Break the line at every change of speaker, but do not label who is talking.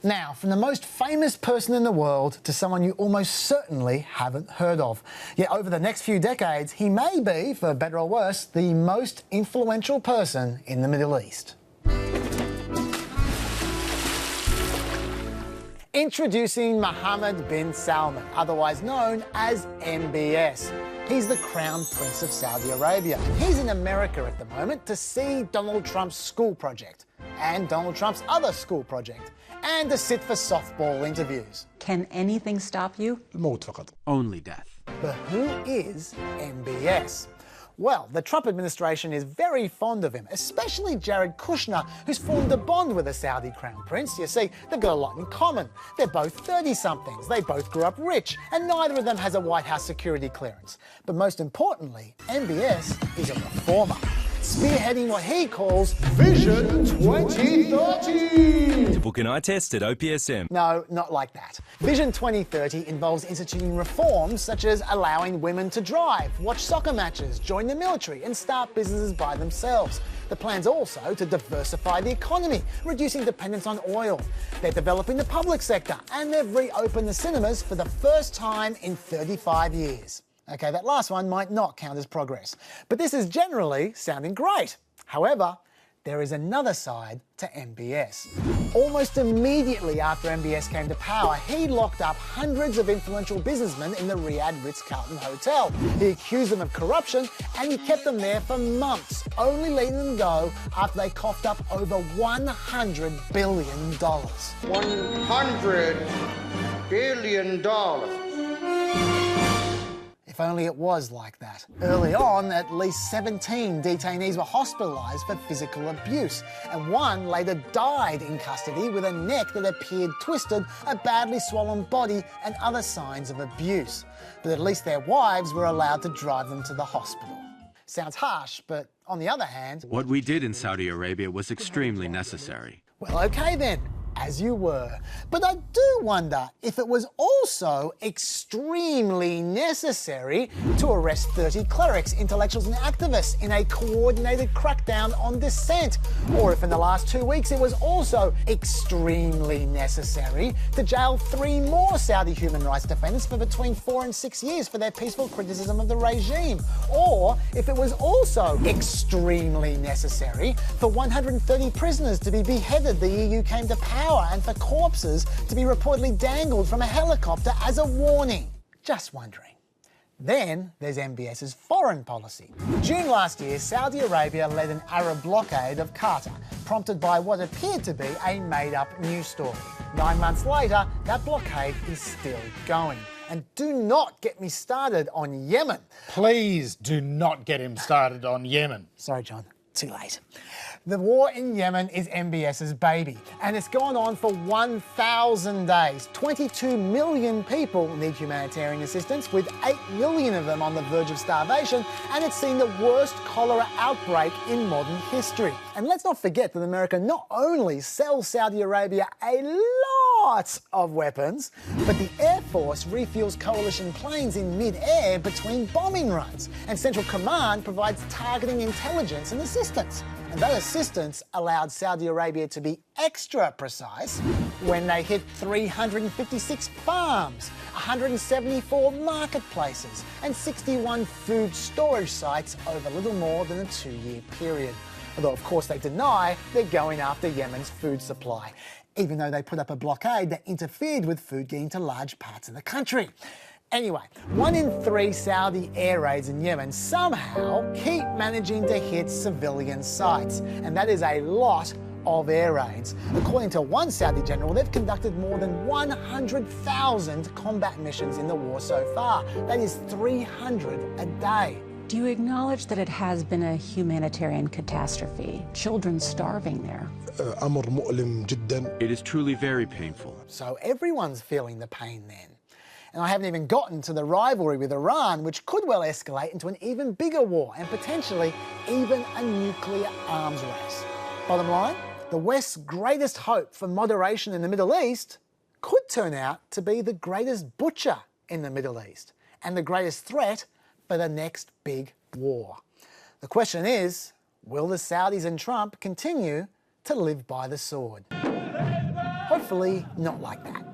Now, from the most famous person in the world to someone you almost certainly haven't heard of. Yet over the next few decades, he may be, for better or worse, the most influential person in the Middle East. Introducing Mohammed bin Salman, otherwise known as MBS. He's the Crown Prince of Saudi Arabia, and he's in America at the moment to see Donald Trump's school project and Donald Trump's other school project, and to sit for softball interviews.
Can anything stop you?
Only death.
But who is MBS? Well, the Trump administration is very fond of him, especially Jared Kushner, who's formed a bond with the Saudi Crown Prince. You see, they've got a lot in common. They're both 30-somethings, they both grew up rich, and neither of them has a White House security clearance. But most importantly, MBS is a reformer, spearheading what he calls Vision 2030.
To book an eye test at OPSM.
No, not like that. Vision 2030 involves instituting reforms such as allowing women to drive, watch soccer matches, join the military and start businesses by themselves. The plan's also to diversify the economy, reducing dependence on oil. They're developing the public sector, and they've reopened the cinemas for the first time in 35 years. Okay, that last one might not count as progress, but this is generally sounding great. However, there is another side to MBS. Almost immediately after MBS came to power, he locked up hundreds of influential businessmen in the Riyadh Ritz-Carlton Hotel. He accused them of corruption, and he kept them there for months, only letting them go after they coughed up over $100 billion.
$100 billion.
If only it was like that. Early on, at least 17 detainees were hospitalised for physical abuse, and one later died in custody with a neck that appeared twisted, a badly swollen body and other signs of abuse. But at least their wives were allowed to drive them to the hospital. Sounds harsh, but on the other hand...
What we did in Saudi Arabia was extremely necessary.
Well, okay then. As you were. But I do wonder if it was also extremely necessary to arrest 30 clerics, intellectuals and activists in a coordinated crackdown on dissent, or if in the last 2 weeks it was also extremely necessary to jail 3 more Saudi human rights defenders for between 4 and 6 years for their peaceful criticism of the regime, or if it was also extremely necessary for 130 prisoners to be beheaded the EU came to power, and for corpses to be reportedly dangled from a helicopter as a warning. Just wondering. Then there's MBS's foreign policy. June last year, Saudi Arabia led an Arab blockade of Qatar, prompted by what appeared to be a made-up news story. 9 months later, that blockade is still going. And do not get me started on Yemen.
Please do not get him started on Yemen.
Sorry, John. Too late. The war in Yemen is MBS's baby, and it's gone on for 1,000 days. 22 million people need humanitarian assistance, with 8 million of them on the verge of starvation, and it's seen the worst cholera outbreak in modern history. And let's not forget that America not only sells Saudi Arabia a lot of weapons, but the Air Force refuels coalition planes in mid-air between bombing runs, and Central Command provides targeting intelligence and assistance. And that assistance allowed Saudi Arabia to be extra precise when they hit 356 farms, 174 marketplaces, and 61 food storage sites over little more than a 2-year period. Although, of course, they deny they're going after Yemen's food supply, even though they put up a blockade that interfered with food getting to large parts of the country. Anyway, 1 in 3 Saudi air raids in Yemen somehow keep managing to hit civilian sites, and that is a lot of air raids. According to one Saudi general, they've conducted more than 100,000 combat missions in the war so far. That is 300 a day.
Do you acknowledge that it has been a humanitarian catastrophe? Children starving there.
It is truly very painful.
So everyone's feeling the pain then. And I haven't even gotten to the rivalry with Iran, which could well escalate into an even bigger war and potentially even a nuclear arms race. Bottom line, the West's greatest hope for moderation in the Middle East could turn out to be the greatest butcher in the Middle East and the greatest threat for the next big war. The question is, will the Saudis and Trump continue to live by the sword? Hopefully Hopefully not like that.